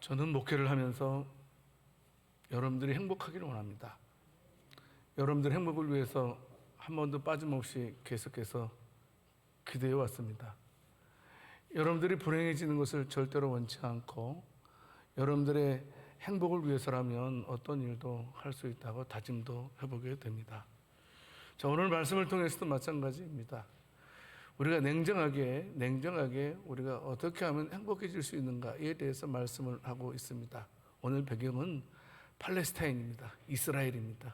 저는 목회를 하면서 여러분들이 행복하기를 원합니다. 여러분들 행복을 위해서 한 번도 빠짐없이 계속해서 기도해 왔습니다. 여러분들이 불행해지는 것을 절대로 원치 않고 여러분들의 행복을 위해서라면 어떤 일도 할 수 있다고 다짐도 해보게 됩니다. 자, 오늘 말씀을 통해서도 마찬가지입니다. 우리가 냉정하게 우리가 어떻게 하면 행복해질 수 있는가에 대해서 말씀을 하고 있습니다. 오늘 배경은 팔레스타인입니다. 이스라엘입니다.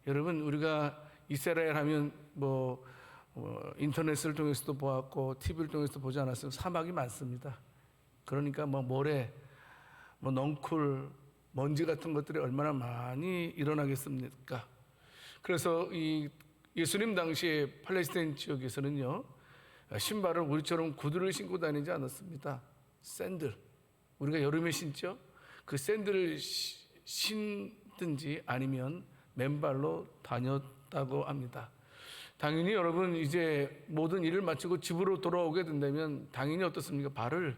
여러분, 우리가 이스라엘 하면 인터넷을 통해서도 보았고 TV를 통해서도 보지 않았어요. 사막이 많습니다. 그러니까 모래, 넝쿨, 먼지 같은 것들이 얼마나 많이 일어나겠습니까? 그래서 이 예수님 당시에 팔레스타인 지역에서는요, 신발을 우리처럼 구두를 신고 다니지 않았습니다. 샌들, 우리가 여름에 신죠? 그 샌들을 신든지 아니면 맨발로 다녔다고 합니다. 당연히 여러분, 이제 모든 일을 마치고 집으로 돌아오게 된다면 당연히 어떻습니까? 발을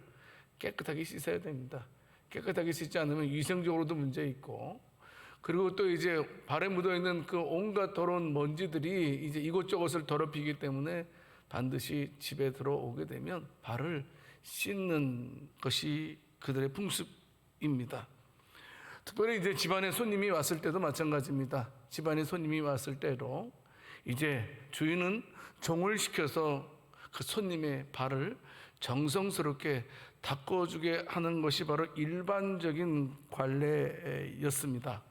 깨끗하게 씻어야 됩니다. 깨끗하게 씻지 않으면 위생적으로도 문제 있고, 그리고 또 이제 발에 묻어있는 그 온갖 더러운 먼지들이 이제 이곳저곳을 더럽히기 때문에 반드시 집에 들어오게 되면 발을 씻는 것이 그들의 풍습입니다. 특별히 이제 집안에 손님이 왔을 때도 마찬가지입니다. 집안에 손님이 왔을 때로 이제 주인은 종을 시켜서 그 손님의 발을 정성스럽게 닦아주게 하는 것이 바로 일반적인 관례였습니다.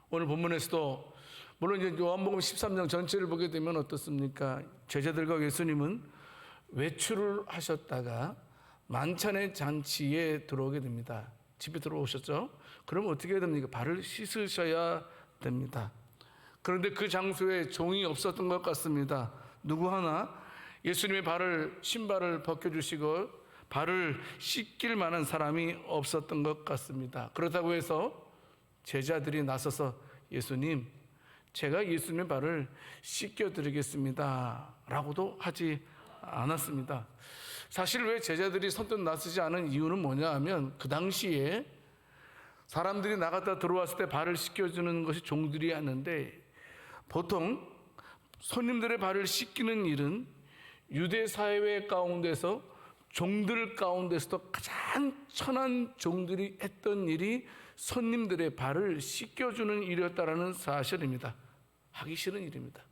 오늘 본문에서도 물론 이제 요한복음 13장 전체를 보게 되면 어떻습니까? 제자들과 예수님은 외출을 하셨다가 만찬의 잔치에 들어오게 됩니다. 집에 들어오셨죠? 그럼 어떻게 해야 됩니까? 발을 씻으셔야 됩니다. 그런데 그 장소에 종이 없었던 것 같습니다. 누구 하나 예수님의 신발을 벗겨주시고 발을 씻길 만한 사람이 없었던 것 같습니다. 그렇다고 해서 제자들이 나서서 예수님, 제가 예수님의 발을 씻겨드리겠습니다 라고도 하지 않았습니다. 사실 왜 제자들이 선뜻 나서지 않은 이유는 뭐냐 하면 그 당시에 사람들이 나갔다 들어왔을 때 발을 씻겨주는 것이 종들이었는데 보통 손님들의 발을 씻기는 일은 유대 사회 가운데서 종들 가운데서도 가장 천한 종들이 했던 일이 손님들의 발을 씻겨주는 일이었다는 사실입니다. 하기 싫은 일입니다.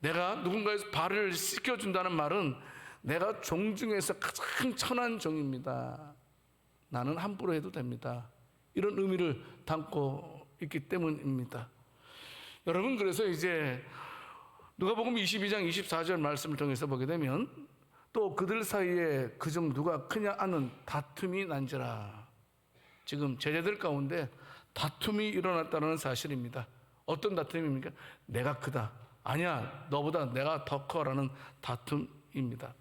내가 누군가의 발을 씻겨준다는 말은 내가 종 중에서 가장 천한 종입니다. 나는 함부로 해도 됩니다. 이런 의미를 담고 있기 때문입니다. 여러분, 그래서 이제 누가복음 22장 24절 말씀을 통해서 보게 되면 또 그들 사이에 그중 누가 크냐 하는 다툼이 난지라. 지금 제자들 가운데 다툼이 일어났다는 사실입니다. 어떤 다툼입니까? 내가 크다. 아니야, 너보다 내가 더 커라는 다툼입니다.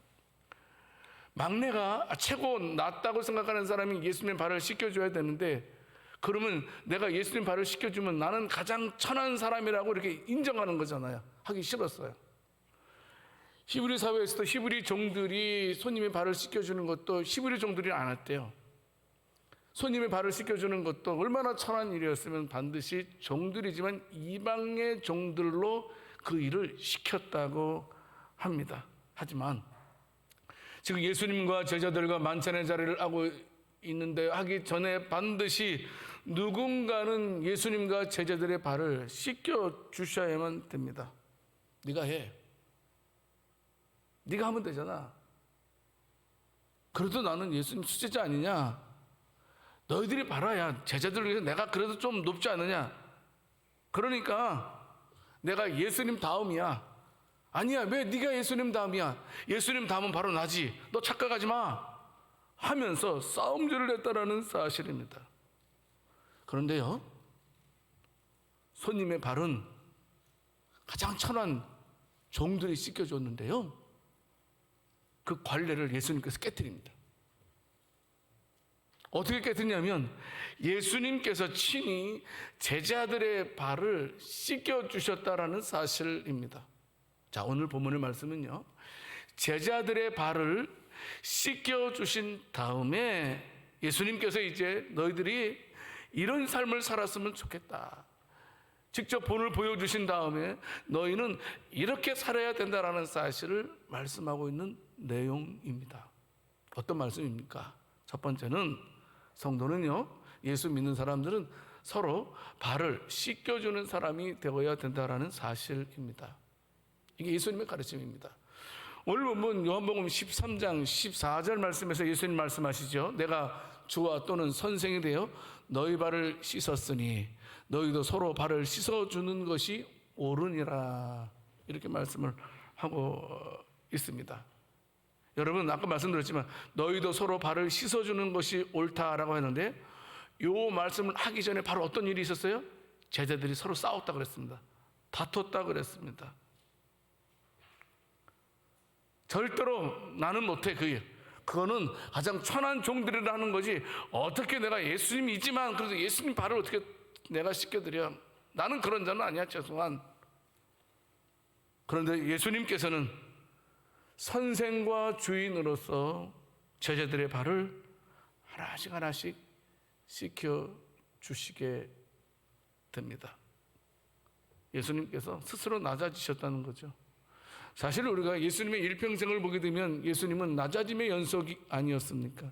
막내가 최고 낫다고 생각하는 사람이 예수님 발을 씻겨줘야 되는데, 그러면 내가 예수님 발을 씻겨주면 나는 가장 천한 사람이라고 이렇게 인정하는 거잖아요. 하기 싫었어요. 히브리 사회에서도 히브리 종들이 손님의 발을 씻겨주는 것도 히브리 종들이 안 했대요. 손님의 발을 씻겨주는 것도 얼마나 천한 일이었으면 반드시 종들이지만 이방의 종들로 그 일을 시켰다고 합니다. 하지만 지금 예수님과 제자들과 만찬의 자리를 하고 있는데 하기 전에 반드시 누군가는 예수님과 제자들의 발을 씻겨 주셔야만 됩니다. 네가 해. 네가 하면 되잖아. 그래도 나는 예수님 수제자 아니냐? 너희들이 봐라야, 제자들을 위해서 내가 그래도 좀 높지 않느냐? 그러니까 내가 예수님 다음이야. 아니야, 왜 네가 예수님 다음이야? 예수님 다음은 바로 나지. 너 착각하지 마 하면서 싸움질을 했다라는 사실입니다. 그런데요, 손님의 발은 가장 천한 종들이 씻겨줬는데요, 그 관례를 예수님께서 깨뜨립니다. 어떻게 깨뜨리냐면 예수님께서 친히 제자들의 발을 씻겨주셨다라는 사실입니다. 자, 오늘 본문의 말씀은요, 제자들의 발을 씻겨주신 다음에 예수님께서 이제 너희들이 이런 삶을 살았으면 좋겠다, 직접 본을 보여주신 다음에 너희는 이렇게 살아야 된다라는 사실을 말씀하고 있는 내용입니다. 어떤 말씀입니까? 첫 번째는 성도는요, 예수 믿는 사람들은 서로 발을 씻겨주는 사람이 되어야 된다라는 사실입니다. 이게 예수님의 가르침입니다. 오늘 본문 요한복음 13장 14절 말씀에서 예수님 말씀하시죠. 내가 주와 또는 선생이 되어 너희 발을 씻었으니 너희도 서로 발을 씻어주는 것이 옳으니라, 이렇게 말씀을 하고 있습니다. 여러분, 아까 말씀드렸지만 너희도 서로 발을 씻어주는 것이 옳다라고 했는데, 이 말씀을 하기 전에 바로 어떤 일이 있었어요? 제자들이 서로 싸웠다 그랬습니다. 다퉜다 그랬습니다. 절대로 나는 못해, 그 일. 그거는 가장 천한 종들이라 하는 거지, 어떻게 내가 예수님이지만 그래도 예수님 발을 어떻게 내가 씻겨드려, 나는 그런 자는 아니야, 최소한. 그런데 예수님께서는 선생과 주인으로서 제자들의 발을 하나씩 하나씩 씻겨주시게 됩니다. 예수님께서 스스로 낮아지셨다는 거죠. 사실 우리가 예수님의 일평생을 보게 되면 예수님은 낮아짐의 연속이 아니었습니까?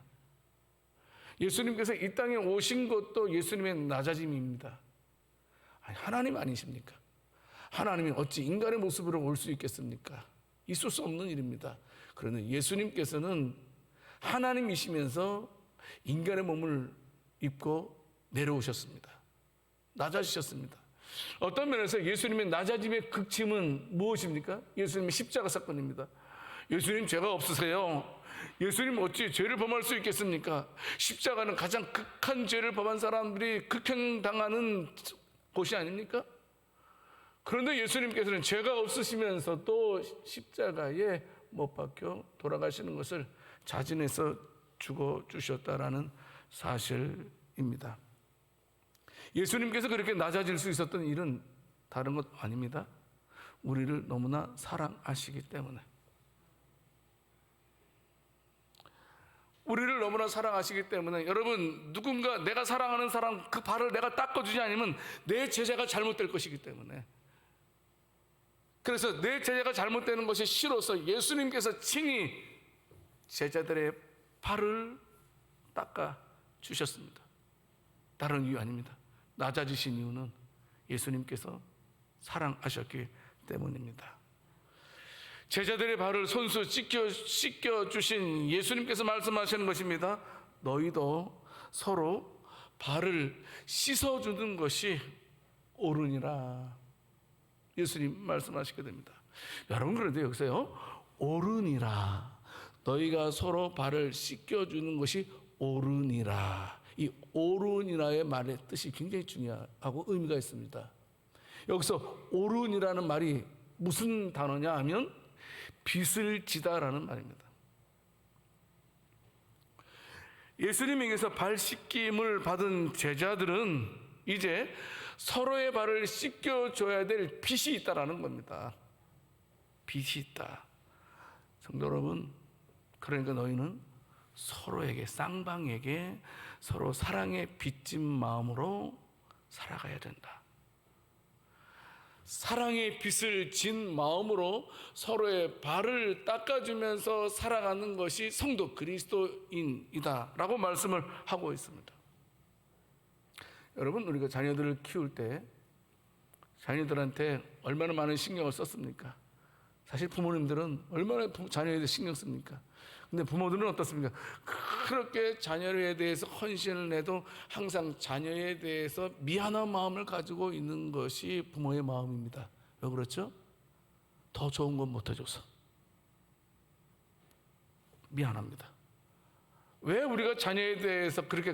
예수님께서 이 땅에 오신 것도 예수님의 낮아짐입니다. 아니, 하나님 아니십니까? 하나님이 어찌 인간의 모습으로 올 수 있겠습니까? 있을 수 없는 일입니다. 그런데 예수님께서는 하나님이시면서 인간의 몸을 입고 내려오셨습니다. 낮아지셨습니다. 어떤 면에서 예수님의 낮아짐의 극침은 무엇입니까? 예수님의 십자가 사건입니다. 예수님 죄가 없으세요. 예수님 어찌 죄를 범할 수 있겠습니까? 십자가는 가장 극한 죄를 범한 사람들이 극형당하는 곳이 아닙니까? 그런데 예수님께서는 죄가 없으시면서 또 십자가에 못 박혀 돌아가시는 것을 자진해서 죽어주셨다라는 사실입니다. 예수님께서 그렇게 낮아질 수 있었던 일은 다른 것 아닙니다. 우리를 너무나 사랑하시기 때문에. 우리를 너무나 사랑하시기 때문에, 여러분, 누군가 내가 사랑하는 사람 그 발을 내가 닦아주지 않으면 내 제자가 잘못될 것이기 때문에, 그래서 내 제자가 잘못되는 것이 싫어서 예수님께서 친히 제자들의 발을 닦아 주셨습니다. 다른 이유 아닙니다. 낮아지신 이유는 예수님께서 사랑하셨기 때문입니다. 제자들의 발을 손수 씻겨주신 예수님께서 말씀하시는 것입니다. 너희도 서로 발을 씻어주는 것이 옳으니라, 예수님 말씀하시게 됩니다. 여러분, 그런데 여기서요, 옳으니라, 너희가 서로 발을 씻겨주는 것이 옳으니라, 이 옳으니라의 말의 뜻이 굉장히 중요하고 의미가 있습니다. 여기서 옳으니라는 말이 무슨 단어냐 하면 빚을 지다라는 말입니다. 예수님에게서 발 씻김을 받은 제자들은 이제 서로의 발을 씻겨줘야 될 빚이 있다라는 겁니다. 빚이 있다. 성도 여러분, 그러니까 너희는 서로에게, 쌍방에게 서로 사랑에 빚진 마음으로 살아가야 된다. 사랑의 빚을 진 마음으로 서로의 발을 닦아주면서 살아가는 것이 성도 그리스도인이다 라고 말씀을 하고 있습니다. 여러분, 우리가 자녀들을 키울 때 자녀들한테 얼마나 많은 신경을 썼습니까? 사실 부모님들은 얼마나 자녀에 대해 신경 씁니까? 근데 부모들은 어떻습니까? 그렇게 자녀에 대해서 헌신을 내도 항상 자녀에 대해서 미안한 마음을 가지고 있는 것이 부모의 마음입니다. 왜 그렇죠? 더 좋은 건 못 해줘서 미안합니다. 왜 우리가 자녀에 대해서 그렇게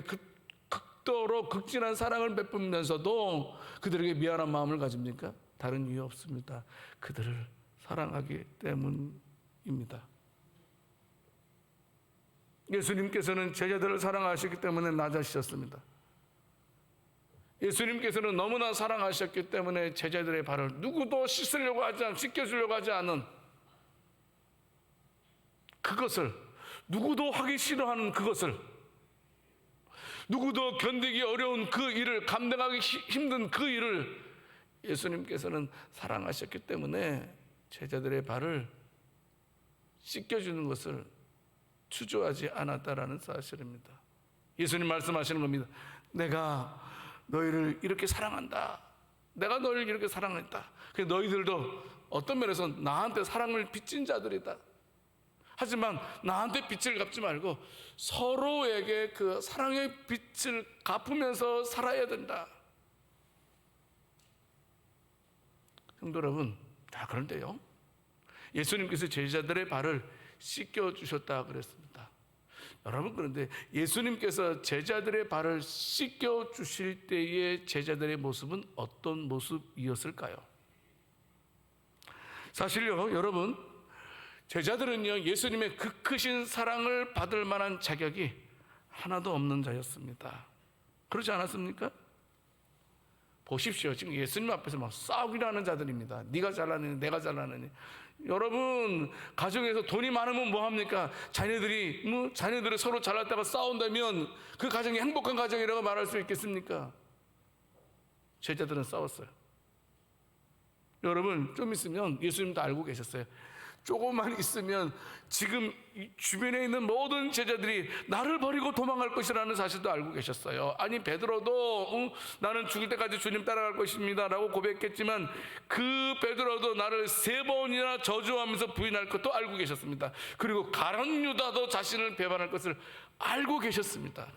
극도로 극진한 사랑을 베푸면서도 그들에게 미안한 마음을 가집니까? 다른 이유 없습니다. 그들을 사랑하기 때문입니다. 예수님께서는 제자들을 사랑하셨기 때문에 낮아지셨습니다. 예수님께서는 너무나 사랑하셨기 때문에 제자들의 발을 누구도 씻겨주려고 하지 않은 그것을, 누구도 하기 싫어하는 그것을 누구도 견디기 어려운 그 일을, 감당하기 힘든 그 일을 예수님께서는 사랑하셨기 때문에 제자들의 발을 씻겨주는 것을 추조하지 않았다라는 사실입니다. 예수님 말씀하시는 겁니다. 내가 너희를 이렇게 사랑한다. 내가 너희를 이렇게 사랑했다. 그래서 너희들도 어떤 면에서 나한테 사랑을 빚진 자들이다. 하지만 나한테 빚을 갚지 말고 서로에게 그 사랑의 빚을 갚으면서 살아야 된다. 성도 여러분, 그런데요, 예수님께서 제자들의 발을 씻겨주셨다 그랬습니다. 여러분, 그런데 예수님께서 제자들의 발을 씻겨주실 때의 제자들의 모습은 어떤 모습이었을까요? 사실요, 여러분, 제자들은요, 예수님의 그 크신 사랑을 받을 만한 자격이 하나도 없는 자였습니다. 그렇지 않았습니까? 보십시오. 지금 예수님 앞에서 막 싸우기를 하는 자들입니다. 네가 잘나느니 내가 잘나느니. 여러분, 가정에서 돈이 많으면 뭐합니까? 자녀들이 서로 잘났다가 싸운다면 그 가정이 행복한 가정이라고 말할 수 있겠습니까? 제자들은 싸웠어요. 여러분, 좀 있으면 예수님도 알고 계셨어요. 조금만 있으면 지금 주변에 있는 모든 제자들이 나를 버리고 도망갈 것이라는 사실도 알고 계셨어요. 아니, 베드로도 나는 죽을 때까지 주님 따라갈 것입니다 라고 고백했지만 그 베드로도 나를 3번이나 저주하면서 부인할 것도 알고 계셨습니다. 그리고 가룟 유다도 자신을 배반할 것을 알고 계셨습니다.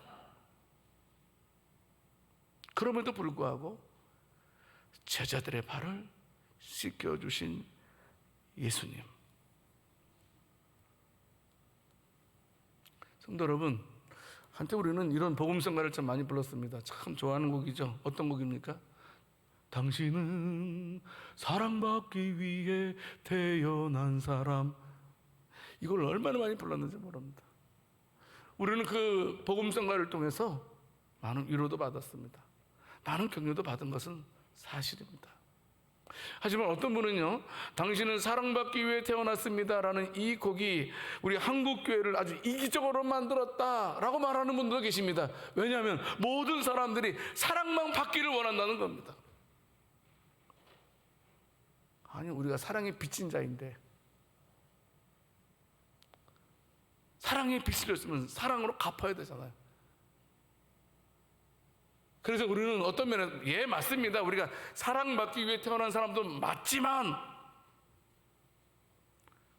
그럼에도 불구하고 제자들의 발을 씻겨주신 예수님. 성도 여러분, 한때 우리는 이런 복음성가를 참 많이 불렀습니다. 참 좋아하는 곡이죠. 어떤 곡입니까? 당신은 사랑받기 위해 태어난 사람. 이걸 얼마나 많이 불렀는지 모릅니다. 우리는 그 복음성가를 통해서 많은 위로도 받았습니다. 많은 격려도 받은 것은 사실입니다. 하지만 어떤 분은요, 당신은 사랑받기 위해 태어났습니다라는 이 곡이 우리 한국교회를 아주 이기적으로 만들었다라고 말하는 분도 계십니다. 왜냐하면 모든 사람들이 사랑만 받기를 원한다는 겁니다. 아니, 우리가 사랑에 빚진 자인데 사랑에 빚을 졌으면 사랑으로 갚아야 되잖아요. 그래서 우리는 어떤 면에서 맞습니다. 우리가 사랑받기 위해 태어난 사람도 맞지만,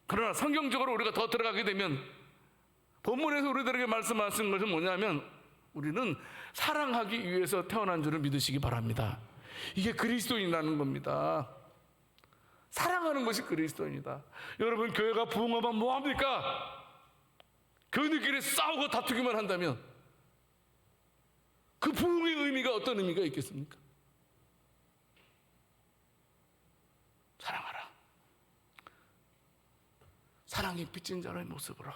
그러나 성경적으로 우리가 더 들어가게 되면 본문에서 우리들에게 말씀하신 것은 뭐냐면 우리는 사랑하기 위해서 태어난 줄을 믿으시기 바랍니다. 이게 그리스도인이라는 겁니다. 사랑하는 것이 그리스도인이다. 여러분, 교회가 부흥하면 뭐합니까? 교인들끼리 싸우고 다투기만 한다면 그 부흥의 의미가 어떤 의미가 있겠습니까? 사랑하라. 사랑이 빚진 자의 모습으로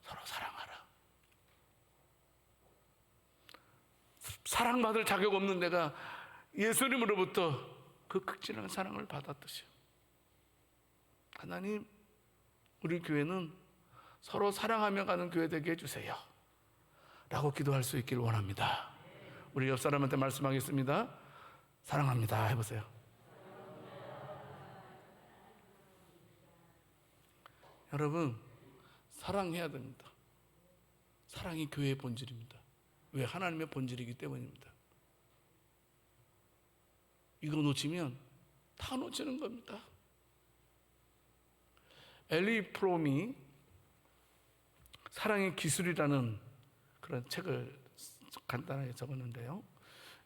서로 사랑하라. 사랑받을 자격 없는 내가 예수님으로부터 그 극진한 사랑을 받았듯이요, 하나님, 우리 교회는 서로 사랑하며 가는 교회 되게 해주세요 라고 기도할 수 있기를 원합니다. 우리 옆 사람한테 말씀하겠습니다. 사랑합니다 해보세요. 여러분, 사랑해야 됩니다. 사랑이 교회의 본질입니다. 왜? 하나님의 본질이기 때문입니다. 이거 놓치면 다 놓치는 겁니다. 엘리 프롬이 사랑의 기술이라는 그런 책을 간단하게 적었는데요,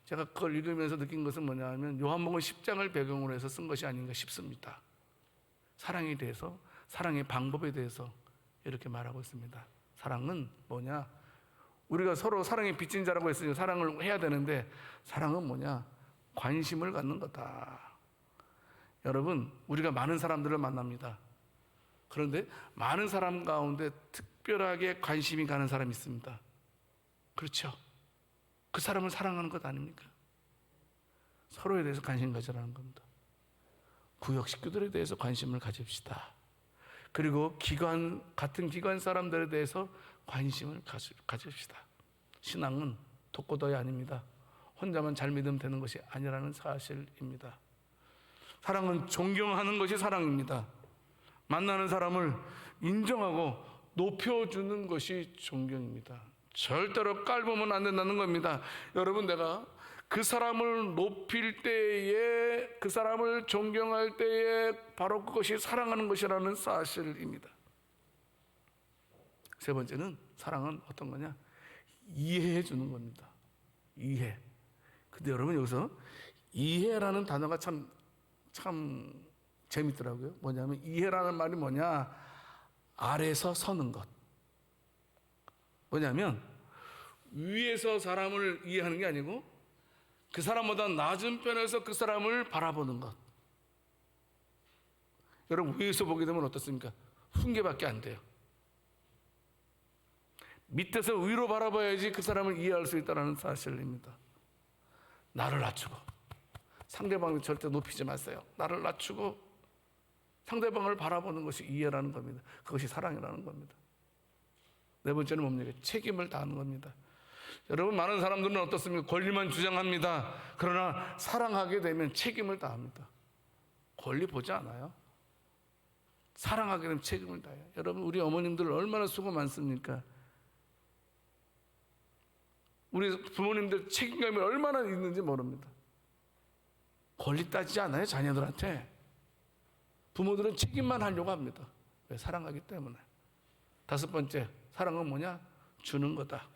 제가 그걸 읽으면서 느낀 것은 뭐냐면 요한복음 10장을 배경으로 해서 쓴 것이 아닌가 싶습니다. 사랑에 대해서, 사랑의 방법에 대해서 이렇게 말하고 있습니다. 사랑은 뭐냐? 우리가 서로 사랑에 빚진 자라고 했으니 사랑을 해야 되는데, 사랑은 뭐냐? 관심을 갖는 거다. 여러분, 우리가 많은 사람들을 만납니다. 그런데 많은 사람 가운데 특별하게 관심이 가는 사람이 있습니다. 그렇죠? 그 사람을 사랑하는 것 아닙니까? 서로에 대해서 관심 가지라는 겁니다. 구역 식구들에 대해서 관심을 가집시다. 그리고 같은 기관 사람들에 대해서 관심을 가집시다. 신앙은 독고도이 아닙니다. 혼자만 잘 믿으면 되는 것이 아니라는 사실입니다. 사랑은 존경하는 것이 사랑입니다. 만나는 사람을 인정하고 높여주는 것이 존경입니다. 절대로 깔보면 안 된다는 겁니다. 여러분, 내가 그 사람을 높일 때에, 그 사람을 존경할 때에 바로 그것이 사랑하는 것이라는 사실입니다. 세 번째는, 사랑은 어떤 거냐? 이해해 주는 겁니다. 이해. 근데 여러분, 여기서 이해라는 단어가 참 재밌더라고요. 뭐냐면, 이해라는 말이 뭐냐? 아래서 서는 것. 뭐냐면, 위에서 사람을 이해하는 게 아니고 그 사람보다 낮은 편에서 그 사람을 바라보는 것. 여러분, 위에서 보게 되면 어떻습니까? 훈계밖에 안 돼요. 밑에서 위로 바라봐야지 그 사람을 이해할 수 있다는 사실입니다. 나를 낮추고, 상대방을 절대 높이지 마세요. 나를 낮추고 상대방을 바라보는 것이 이해라는 겁니다. 그것이 사랑이라는 겁니다. 네 번째는 뭡니까? 책임을 다하는 겁니다. 여러분, 많은 사람들은 어떻습니까? 권리만 주장합니다. 그러나 사랑하게 되면 책임을 다합니다. 권리 보지 않아요. 사랑하게 되면 책임을 다해요. 여러분, 우리 어머님들 얼마나 수고 많습니까? 우리 부모님들 책임감이 얼마나 있는지 모릅니다. 권리 따지지 않아요, 자녀들한테. 부모들은 책임만 하려고 합니다. 왜? 사랑하기 때문에. 다섯 번째, 사랑은 뭐냐? 주는 거다.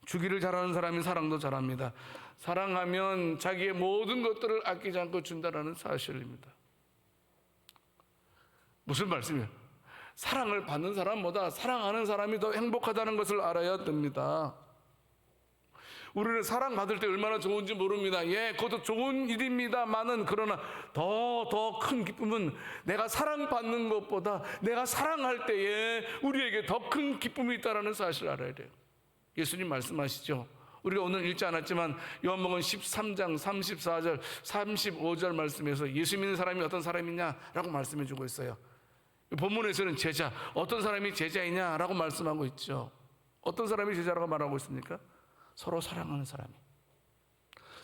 주기를 잘하는 사람이 사랑도 잘합니다. 사랑하면 자기의 모든 것들을 아끼지 않고 준다라는 사실입니다. 무슨 말씀이에요? 사랑을 받는 사람보다 사랑하는 사람이 더 행복하다는 것을 알아야 됩니다. 우리는 사랑받을 때 얼마나 좋은지 모릅니다. 예, 그것도 좋은 일입니다만은, 그러나 더 큰 기쁨은 내가 사랑받는 것보다 내가 사랑할 때에 우리에게 더 큰 기쁨이 있다는 사실을 알아야 돼요. 예수님 말씀하시죠. 우리가 오늘 읽지 않았지만 요한복음 13장 34절 35절 말씀에서 예수 믿는 사람이 어떤 사람이냐라고 말씀해 주고 있어요. 본문에서는 제자, 어떤 사람이 제자이냐라고 말씀하고 있죠. 어떤 사람이 제자라고 말하고 있습니까? 서로 사랑하는 사람이.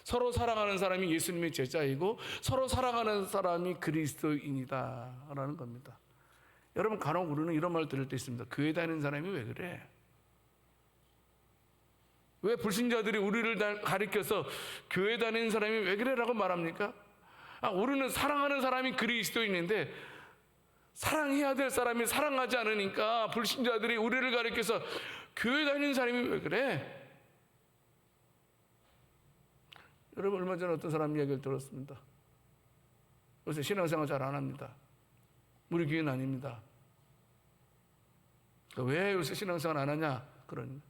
서로 사랑하는 사람이 예수님의 제자이고 서로 사랑하는 사람이 그리스도인이다 라는 겁니다. 여러분, 간혹 우리는 이런 말 들을 때 있습니다. 교회 다니는 사람이 왜 그래? 왜 불신자들이 우리를 가리켜서 교회 다니는 사람이 왜 그래? 라고 말합니까? 우리는 사랑하는 사람이 그리스도인인데 사랑해야 될 사람이 사랑하지 않으니까 불신자들이 우리를 가리켜서 교회 다니는 사람이 왜 그래? 여러분, 얼마 전에 어떤 사람 이야기를 들었습니다. 요새 신앙생활 잘 안 합니다. 우리 교회는 아닙니다. 왜 요새 신앙생활 안 하냐? 그러니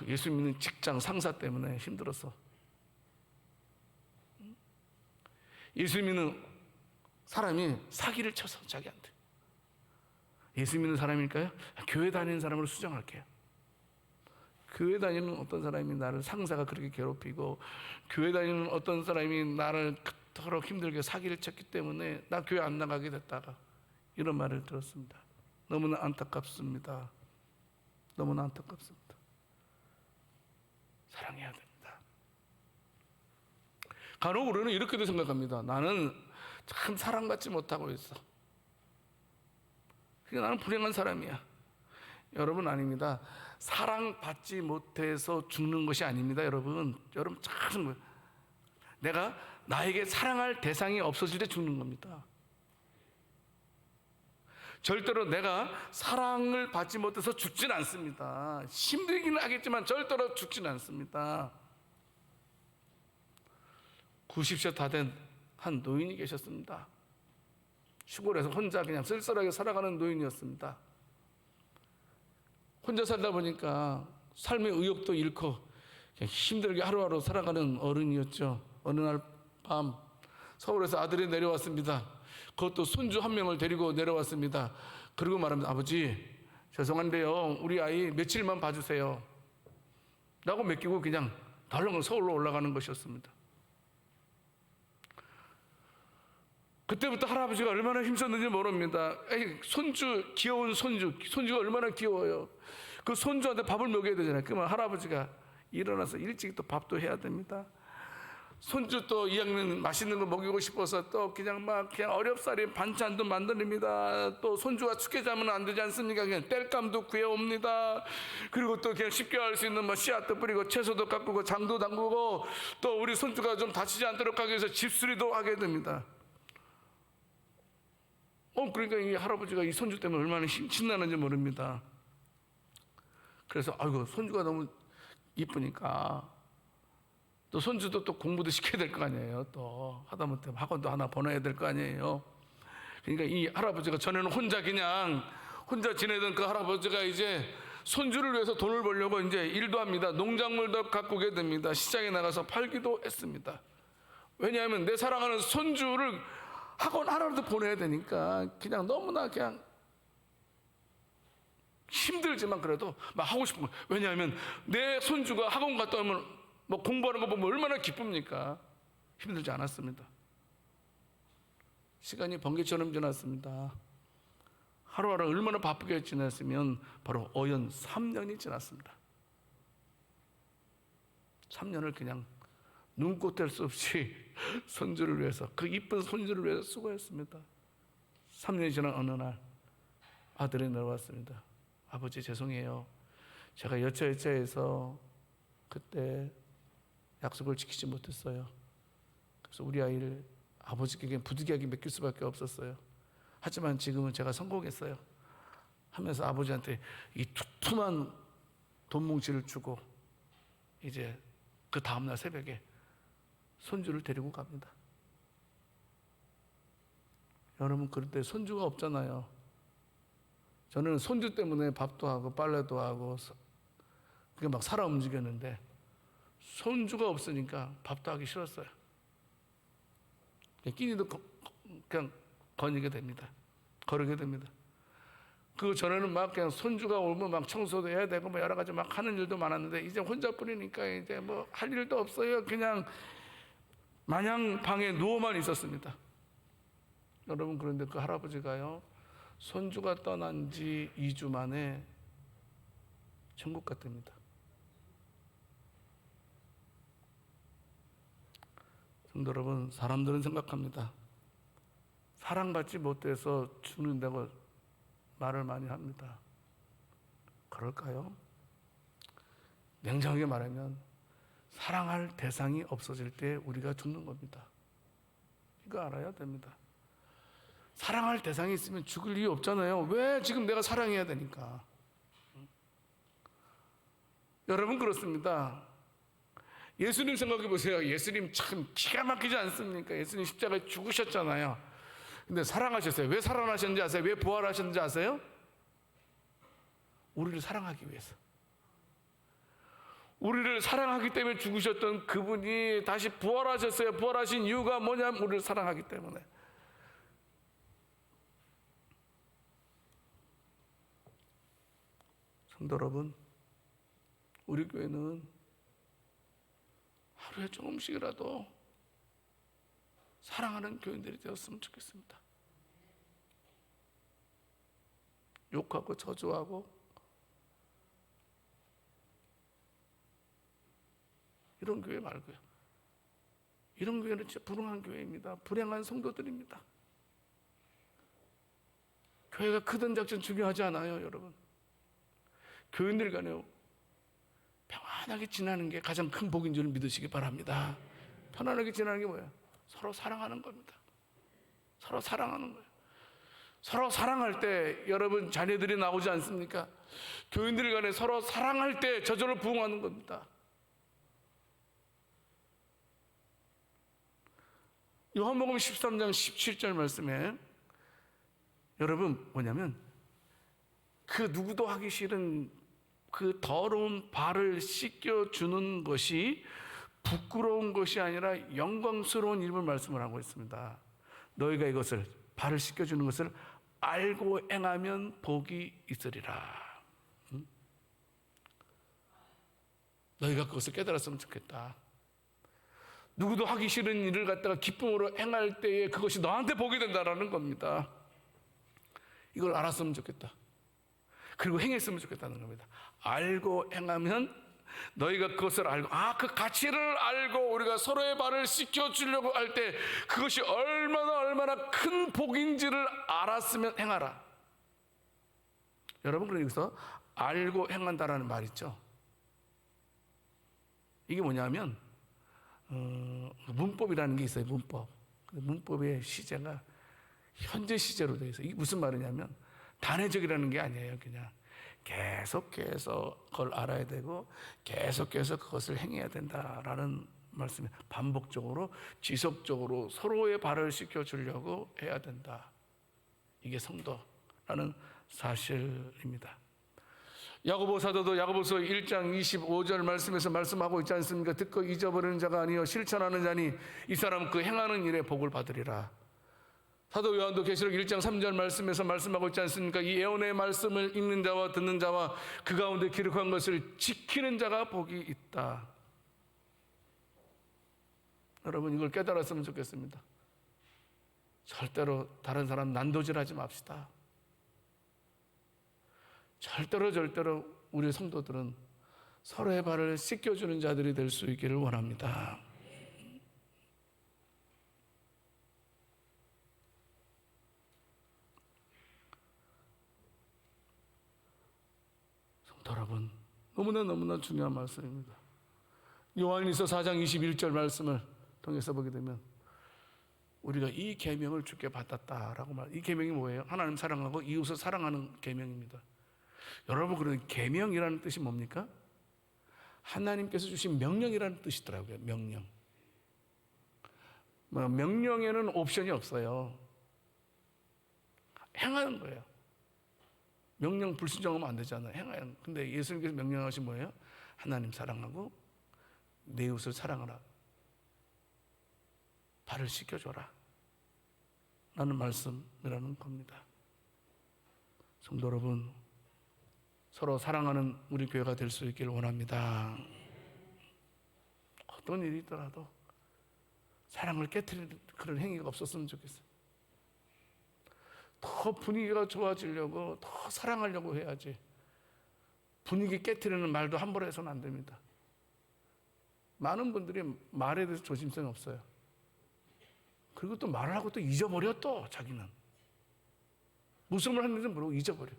예수 믿는 직장 상사 때문에 힘들어서. 예수 믿는 사람이 사기를 쳐서 자기한테. 예수 믿는 사람일까요? 교회 다니는 사람으로 수정할게요. 교회 다니는 어떤 사람이 나를, 상사가 그렇게 괴롭히고 교회 다니는 어떤 사람이 나를 그토록 힘들게 사기를 쳤기 때문에 나 교회 안 나가게 됐다가 이런 말을 들었습니다. 너무나 안타깝습니다. 너무나 안타깝습니다. 사랑해야 됩니다. 간혹 우리는 이렇게도 생각합니다. 나는 참 사랑받지 못하고 있어. 그러니까 나는 불행한 사람이야. 여러분, 아닙니다. 사랑받지 못해서 죽는 것이 아닙니다. 여러분 참, 내가 나에게 사랑할 대상이 없어질 때 죽는 겁니다. 절대로 내가 사랑을 받지 못해서 죽진 않습니다. 힘들기는 하겠지만 절대로 죽진 않습니다. 90세 다 된 한 노인이 계셨습니다. 시골에서 혼자 그냥 쓸쓸하게 살아가는 노인이었습니다. 혼자 살다 보니까 삶의 의욕도 잃고 그냥 힘들게 하루하루 살아가는 어른이었죠. 어느 날 밤 서울에서 아들이 내려왔습니다. 그것도 손주 한 명을 데리고 내려왔습니다. 그리고 말합니다. 아버지, 죄송한데요, 우리 아이 며칠만 봐주세요 라고 맡기고 그냥 덜렁 서울로 올라가는 것이었습니다. 그때부터 할아버지가 얼마나 힘썼는지 모릅니다. 에이, 귀여운 손주가 얼마나 귀여워요. 그 손주한테 밥을 먹여야 되잖아요. 그러면 할아버지가 일어나서 일찍 또 밥도 해야 됩니다. 손주 또 2학년 맛있는 거 먹이고 싶어서 또 그냥 어렵사리 반찬도 만듭니다. 또 손주가 죽게 자면 안 되지 않습니까? 그냥 땔감도 구해옵니다. 그리고 또 그냥 쉽게 할 수 있는 씨앗도 뿌리고 채소도 깎고 장도 담그고 또 우리 손주가 좀 다치지 않도록 하기 위해서 집수리도 하게 됩니다. 그러니까 이 할아버지가 이 손주 때문에 얼마나 신나는지 모릅니다. 그래서 아이고 손주가 너무 이쁘니까 또 손주도 또 공부도 시켜야 될 거 아니에요. 또 하다못해 학원도 하나 보내야 될 거 아니에요. 그러니까 이 할아버지가 전에는 혼자 지내던 그 할아버지가 이제 손주를 위해서 돈을 벌려고 이제 일도 합니다. 농작물도 가꾸게 됩니다. 시장에 나가서 팔기도 했습니다. 왜냐하면 내 사랑하는 손주를 학원 하나라도 보내야 되니까 그냥 너무나 그냥 힘들지만 그래도 막 하고 싶은 거예요. 왜냐하면 내 손주가 학원 갔다 오면 공부하는 거 보면 얼마나 기쁩니까? 힘들지 않았습니다. 시간이 번개처럼 지났습니다. 하루하루 얼마나 바쁘게 지났으면 바로 어연 3년이 지났습니다. 3년을 그냥 눈꽃 뗄 수 없이 손주를 위해서, 그 이쁜 손주를 위해서 수고했습니다. 3년이 지난 어느 날 아들이 내려왔습니다. 아버지 죄송해요. 제가 여차여차해서 그때 약속을 지키지 못했어요. 그래서 우리 아이를 아버지에게 부득이하게 맡길 수밖에 없었어요. 하지만 지금은 제가 성공했어요 하면서 아버지한테 이 두툼한 돈 뭉치를 주고 이제 그 다음날 새벽에 손주를 데리고 갑니다. 여러분, 그럴 때 손주가 없잖아요. 저는 손주 때문에 밥도 하고 빨래도 하고 그게 막 살아 움직였는데 손주가 없으니까 밥도 하기 싫었어요. 끼니도 그냥 거르게 됩니다. 그 전에는 막 그냥 손주가 오면 막 청소도 해야 되고 뭐 여러 가지 막 하는 일도 많았는데 이제 혼자뿐이니까 이제 뭐 할 일도 없어요. 그냥 마냥 방에 누워만 있었습니다. 여러분, 그런데 그 할아버지가요, 손주가 떠난 지 2주 만에 천국 갔답니다. 성도 여러분, 사람들은 생각합니다. 사랑받지 못해서 죽는다고 말을 많이 합니다. 그럴까요? 냉정하게 말하면 사랑할 대상이 없어질 때 우리가 죽는 겁니다. 이거 알아야 됩니다. 사랑할 대상이 있으면 죽을 이유 없잖아요. 왜 지금 내가 사랑해야 되니까. 여러분, 그렇습니다. 예수님 생각해 보세요. 예수님 참 기가 막히지 않습니까? 예수님 십자가에 죽으셨잖아요. 근데 사랑하셨어요. 왜 살아나셨는지 아세요? 왜 부활하셨는지 아세요? 우리를 사랑하기 위해서. 우리를 사랑하기 때문에 죽으셨던 그분이 다시 부활하셨어요. 부활하신 이유가 뭐냐면 우리를 사랑하기 때문에. 성도 여러분, 우리 교회는 하루에 조금씩이라도 사랑하는 교인들이 되었으면 좋겠습니다. 욕하고 저주하고 이런 교회 말고요. 이런 교회는 진짜 불행한 교회입니다. 불행한 성도들입니다. 교회가 크든 작든 중요하지 않아요, 여러분. 교인들 간에 편안하게 지나는 게 가장 큰 복인 줄 믿으시기 바랍니다. 편안하게 지나는 게 뭐예요? 서로 사랑하는 겁니다. 서로 사랑하는 거예요. 서로 사랑할 때 여러분 자녀들이 나오지 않습니까? 교인들 간에 서로 사랑할 때 저절로 부흥하는 겁니다. 요한복음 13장 17절 말씀에 여러분 뭐냐면 그 누구도 하기 싫은 그 더러운 발을 씻겨주는 것이 부끄러운 것이 아니라 영광스러운 일을 말씀을 하고 있습니다. 너희가 이것을 발을 씻겨주는 것을 알고 행하면 복이 있으리라. 너희가 그것을 깨달았으면 좋겠다. 누구도 하기 싫은 일을 갖다가 기쁨으로 행할 때에 그것이 너한테 복이 된다라는 겁니다. 이걸 알았으면 좋겠다. 그리고 행했으면 좋겠다는 겁니다. 알고 행하면 너희가 그것을 알고, 그 가치를 알고 우리가 서로의 발을 씻겨주려고 할 때 그것이 얼마나 큰 복인지를 알았으면 행하라. 여러분, 그래서 알고 행한다라는 말 있죠. 이게 뭐냐면 문법이라는 게 있어요. 문법의 시제가 현재 시제로 되어 있어요. 이게 무슨 말이냐면 단회적이라는 게 아니에요. 그냥 계속해서 그걸 알아야 되고 계속해서 그것을 행해야 된다라는 말씀이, 반복적으로 지속적으로 서로의 발을 씻겨주려고 해야 된다. 이게 성도라는 사실입니다. 야고보 사도도 야고보서 1장 25절 말씀에서 말씀하고 있지 않습니까? 듣고 잊어버리는 자가 아니요 실천하는 자니 이 사람은 그 행하는 일에 복을 받으리라. 사도 요한도 계시록 1장 3절 말씀에서 말씀하고 있지 않습니까? 이 예언의 말씀을 읽는 자와 듣는 자와 그 가운데 기록한 것을 지키는 자가 복이 있다. 여러분, 이걸 깨달았으면 좋겠습니다. 절대로 다른 사람 난도질하지 맙시다. 절대로 우리 성도들은 서로의 발을 씻겨주는 자들이 될 수 있기를 원합니다. 성도 여러분, 너무나 중요한 말씀입니다. 요한일서 4장 21절 말씀을 통해서 보게 되면 우리가 이 계명을 주께 받았다라고 이 계명이 뭐예요? 하나님 사랑하고 이웃을 사랑하는 계명입니다. 여러분, 그런 계명이라는 뜻이 뭡니까? 하나님께서 주신 명령이라는 뜻이더라고요. 명령. 명령에는 옵션이 없어요. 행하는 거예요. 명령 불순종하면 안 되잖아요. 행하는. 근데 예수님께서 명령하신 뭐예요? 하나님 사랑하고 내 이웃을 사랑하라. 발을 씻겨줘라. 라는 말씀이라는 겁니다. 성도 여러분, 서로 사랑하는 우리 교회가 될 수 있기를 원합니다. 어떤 일이 있더라도 사랑을 깨트리는 그런 행위가 없었으면 좋겠어요. 더 분위기가 좋아지려고 더 사랑하려고 해야지, 분위기 깨트리는 말도 함부로 해서는 안 됩니다. 많은 분들이 말에 대해서 조심성이 없어요. 그리고 또 말을 하고 또 잊어버려. 또 자기는 무슨 말 했는지 모르고 잊어버려.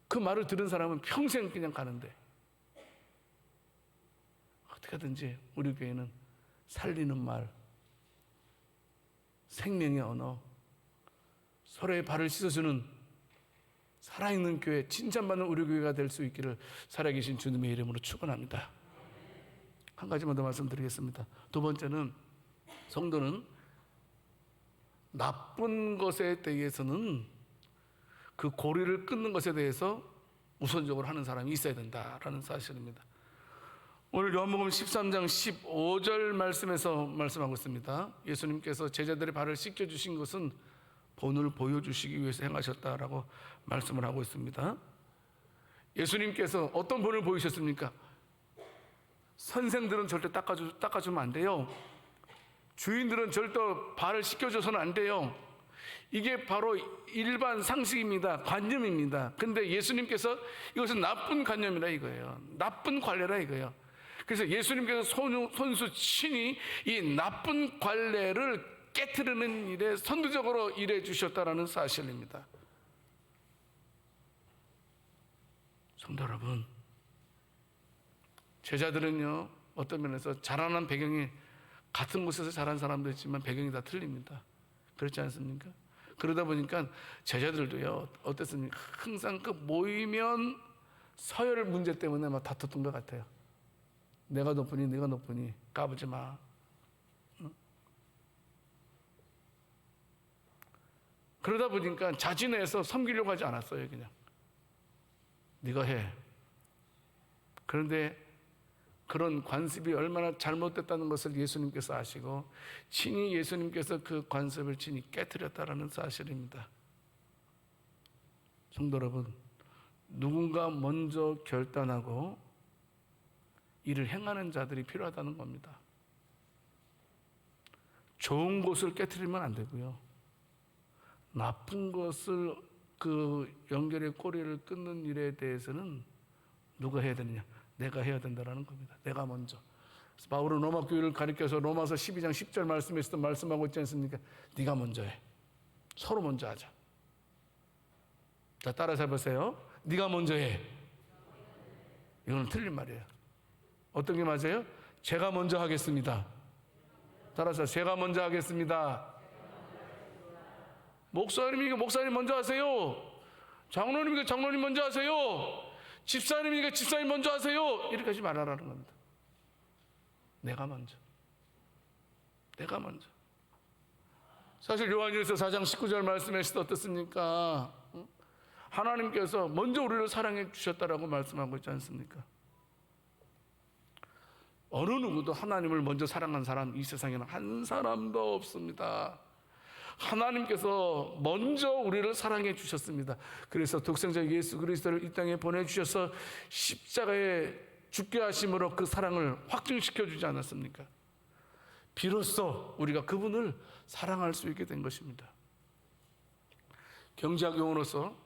그 말을 들은 사람은 평생 그냥 가는데, 어떻게든지 우리 교회는 살리는 말, 생명의 언어, 서로의 발을 씻어주는 살아있는 교회, 칭찬받는 우리 교회가 될 수 있기를 살아계신 주님의 이름으로 축원합니다. 한 가지만 더 말씀드리겠습니다. 두 번째는, 성도는 나쁜 것에 대해서는, 그 고리를 끊는 것에 대해서 우선적으로 하는 사람이 있어야 된다라는 사실입니다. 오늘 요한복음 13장 15절 말씀에서 말씀하고 있습니다. 예수님께서 제자들의 발을 씻겨주신 것은 본을 보여주시기 위해서 행하셨다라고 말씀을 하고 있습니다. 예수님께서 어떤 본을 보이셨습니까? 선생들은 절대 닦아주면 안 돼요. 주인들은 절대 발을 씻겨줘서는 안 돼요. 이게 바로 일반 상식입니다. 관념입니다. 근데 예수님께서 이것은 나쁜 관념이라 이거예요. 나쁜 관례라 이거예요. 그래서 예수님께서 손수 친히 이 나쁜 관례를 깨트리는 일에 선두적으로 일해 주셨다라는 사실입니다. 성도 여러분, 제자들은요, 어떤 면에서 자라난 배경이 같은 곳에서 자란 사람도 있지만 배경이 다 틀립니다. 그렇지 않습니까? 그러다 보니까 제자들도요, 어땠습니까? 항상 그 모이면 서열 문제 때문에 막 다퉜던 것 같아요. 내가 높으니 네가 높으니 까부지 마. 그러다 보니까 자진해서 섬기려고 하지 않았어요. 그냥 네가 해. 그런데 그런 관습이 얼마나 잘못됐다는 것을 예수님께서 아시고 친히 예수님께서 그 관습을 친히 깨뜨렸다라는 사실입니다. 성도 여러분, 누군가 먼저 결단하고 일을 행하는 자들이 필요하다는 겁니다. 좋은 것을 깨뜨리면 안 되고요, 나쁜 것을 그 연결의 꼬리를 끊는 일에 대해서는 누가 해야 되느냐? 내가 해야 된다라는 겁니다. 내가 먼저. 그래서 바울은 로마 교회를 가리켜서 로마서 12장 10절 말씀에서도 말씀하고 있지 않습니까? 네가 먼저 해. 서로 먼저 하자. 자, 따라서 해보세요. 네가 먼저 해. 이거는 틀린 말이에요. 어떤 게 맞아요? 제가 먼저 하겠습니다. 따라서 제가 먼저 하겠습니다. 목사님이니까 목사님 먼저 하세요. 장로님이니까 장로님 먼저 하세요. 집사님이니까 집사님 먼저 하세요. 이렇게 하지 말아라는 겁니다. 내가 먼저. 내가 먼저. 사실 요한일서 4장 19절 말씀에서도 어떻습니까? 하나님께서 먼저 우리를 사랑해 주셨다라고 말씀하고 있지 않습니까? 어느 누구도 하나님을 먼저 사랑한 사람 이 세상에는 한 사람도 없습니다. 하나님께서 먼저 우리를 사랑해 주셨습니다. 그래서 독생자 예수 그리스도를 이 땅에 보내주셔서 십자가에 죽게 하심으로 그 사랑을 확증시켜 주지 않았습니까? 비로소 우리가 그분을 사랑할 수 있게 된 것입니다. 경제학 용어로서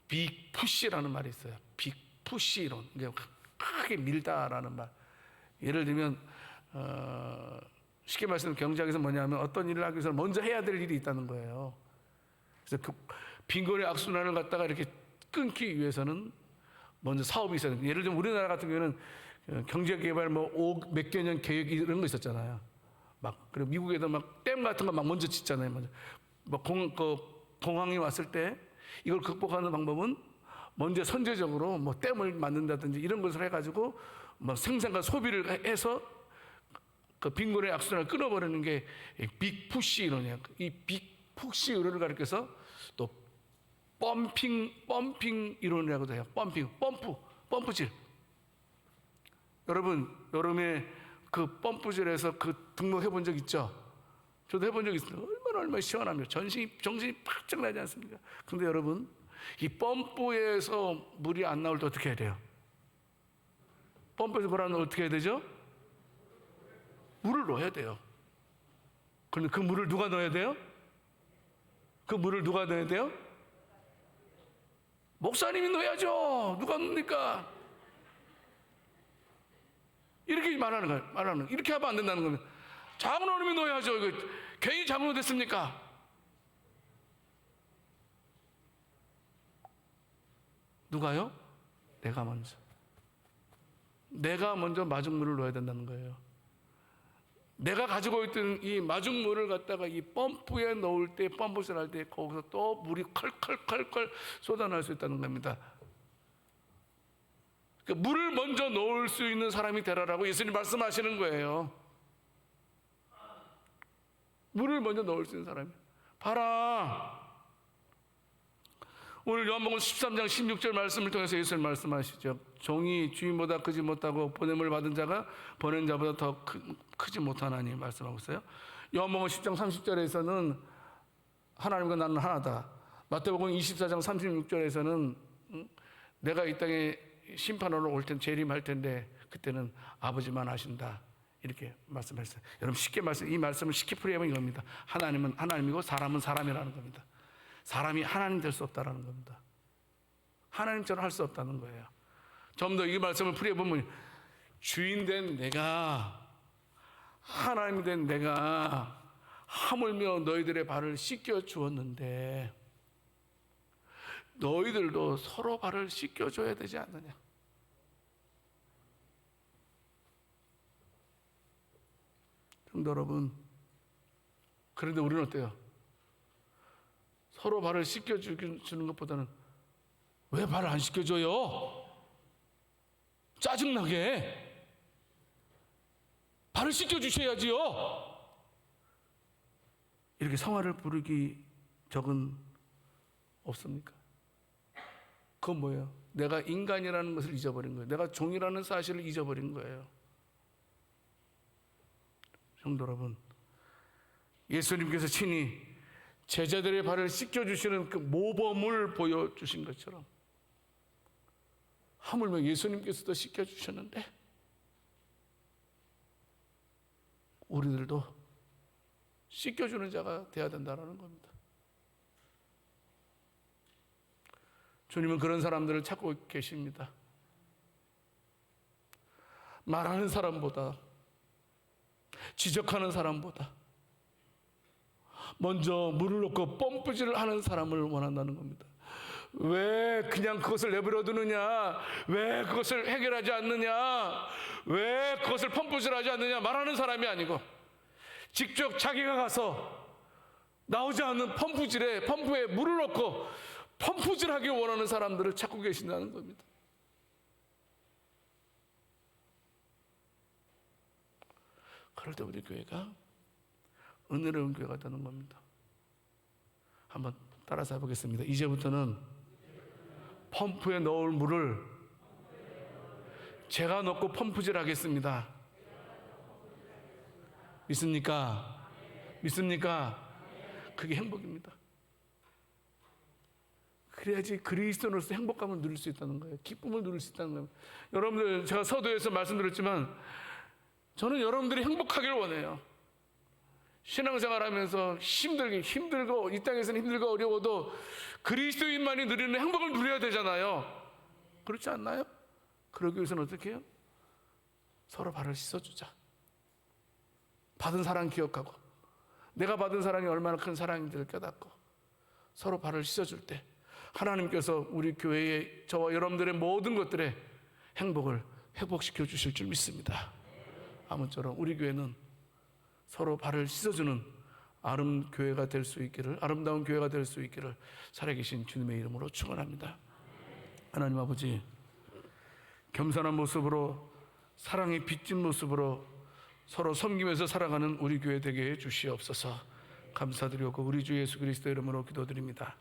빅푸시라는 말이 있어요. 빅푸시 이론, 크게 밀다라는 말. 예를 들면 쉽게 말씀드리면 경제학에서 뭐냐면 어떤 일을 하기 위해서 먼저 해야 될 일이 있다는 거예요. 그래서 그 빈곤의 악순환을 갖다가 이렇게 끊기 위해서는 먼저 사업이 있어야 돼요. 예를 들면 우리나라 같은 경우는 경제개발 몇 개년 계획 이런 거 있었잖아요. 그리고 미국에도 댐 같은 거 먼저 짓잖아요. 먼저 공항이 왔을 때 이걸 극복하는 방법은 먼저 선제적으로 댐을 만든다든지 이런 것을 해가지고 생산과 소비를 해서 그 빈곤의 악순환을 끊어버리는 게 빅푸시 이론이에요. 이 빅푸시 이론을 가리켜서 또 펌핑 이론이라고도 해요. 펌프질. 여러분, 여름에 그 펌프질에서 그 등록해 본 적 있죠? 저도 해본 적 있어요. 얼마나 시원하며 정신이 바짝 나지 않습니까? 근데 여러분, 이 펌프에서 물이 안 나올 때 어떻게 해야 돼요? 펌프에서 물 안 나올 때 어떻게 해야 되죠? 물을 넣어야 돼요. 그런데 그 물을 누가 넣어야 돼요? 그 물을 누가 넣어야 돼요? 목사님이 넣어야죠. 누가 넣습니까? 이렇게 말하는 거예요. 이렇게 하면 안 된다는 겁니다. 장로님이 넣어야죠. 이거 괜히 잘못됐습니까? 누가요? 내가 먼저. 내가 먼저 마중물을 넣어야 된다는 거예요. 내가 가지고 있던 이 마중물을 갖다가 이 펌프에 넣을 때, 펌프질 할 때 거기서 또 물이 컬컬컬컬 쏟아날 수 있다는 겁니다. 그러니까 물을 먼저 넣을 수 있는 사람이 되라라고 예수님 말씀하시는 거예요. 물을 먼저 넣을 수 있는 사람이. 봐라. 오늘 요한복음 13장 16절 말씀을 통해서 예수님 말씀하시죠. 종이 주인보다 크지 못하고 보냄을 받은 자가 보낸 자보다 더 크지 못하나니 말씀하고 있어요. 요한복음 10장 30절에서는 하나님과 나는 하나다. 마태복음 24장 36절에서는 내가 이 땅에 심판하러 올 텐데 재림할 텐데 그때는 아버지만 하신다. 이렇게 말씀했어요. 여러분 이 말씀을 쉽게 풀이하면 이겁니다. 하나님은 하나님이고 사람은 사람이라는 겁니다. 사람이 하나님 될 수 없다는 겁니다. 하나님처럼 할 수 없다는 거예요. 좀 더 이 말씀을 풀이해보면 주인 된 내가 하나님 된 내가 하물며 너희들의 발을 씻겨 주었는데 너희들도 서로 발을 씻겨 줘야 되지 않느냐. 성도 여러분, 그런데 우리는 어때요? 서로 발을 씻겨주는 것보다는 왜 발을 안 씻겨줘요? 짜증나게 발을 씻겨주셔야지요. 이렇게 성화를 부르기 적은 없습니까? 그건 뭐예요? 내가 인간이라는 것을 잊어버린 거예요. 내가 종이라는 사실을 잊어버린 거예요. 성도 여러분, 예수님께서 친히 제자들의 발을 씻겨주시는 그 모범을 보여주신 것처럼 하물며 예수님께서도 씻겨주셨는데 우리들도 씻겨주는 자가 되어야 된다는 겁니다. 주님은 그런 사람들을 찾고 계십니다. 말하는 사람보다, 지적하는 사람보다 먼저 물을 놓고 펌프질을 하는 사람을 원한다는 겁니다. 왜 그냥 그것을 내버려 두느냐, 왜 그것을 해결하지 않느냐, 왜 그것을 펌프질하지 않느냐 말하는 사람이 아니고 직접 자기가 가서 나오지 않는 펌프에 물을 넣고 펌프질하기 원하는 사람들을 찾고 계신다는 겁니다. 그럴 때 우리 교회가 은혜로운 교회가 되는 겁니다. 한번 따라서 해보겠습니다. 이제부터는 펌프에 넣을 물을 제가 넣고 펌프질 하겠습니다. 믿습니까? 믿습니까? 그게 행복입니다. 그래야지 그리스도인으로서 행복감을 누릴 수 있다는 거예요. 기쁨을 누릴 수 있다는 거예요. 여러분들, 제가 서두에서 말씀드렸지만 저는 여러분들이 행복하길 원해요. 신앙생활하면서 힘들고 이 땅에서는 힘들고 어려워도 그리스도인만이 누리는 행복을 누려야 되잖아요. 그렇지 않나요? 그러기 위해서는 어떻게 해요? 서로 발을 씻어주자. 받은 사랑 기억하고 내가 받은 사랑이 얼마나 큰 사랑인지를 깨닫고 서로 발을 씻어줄 때 하나님께서 우리 교회의 저와 여러분들의 모든 것들의 행복을 회복시켜 주실 줄 믿습니다. 아무쪼록 우리 교회는 서로 발을 씻어주는 아름다운 교회가 될 수 있기를 살아계신 주님의 이름으로 축원합니다. 하나님 아버지, 겸손한 모습으로 사랑이 빚진 모습으로 서로 섬기면서 살아가는 우리 교회 되게 해 주시옵소서. 감사드리고 우리 주 예수 그리스도 이름으로 기도드립니다.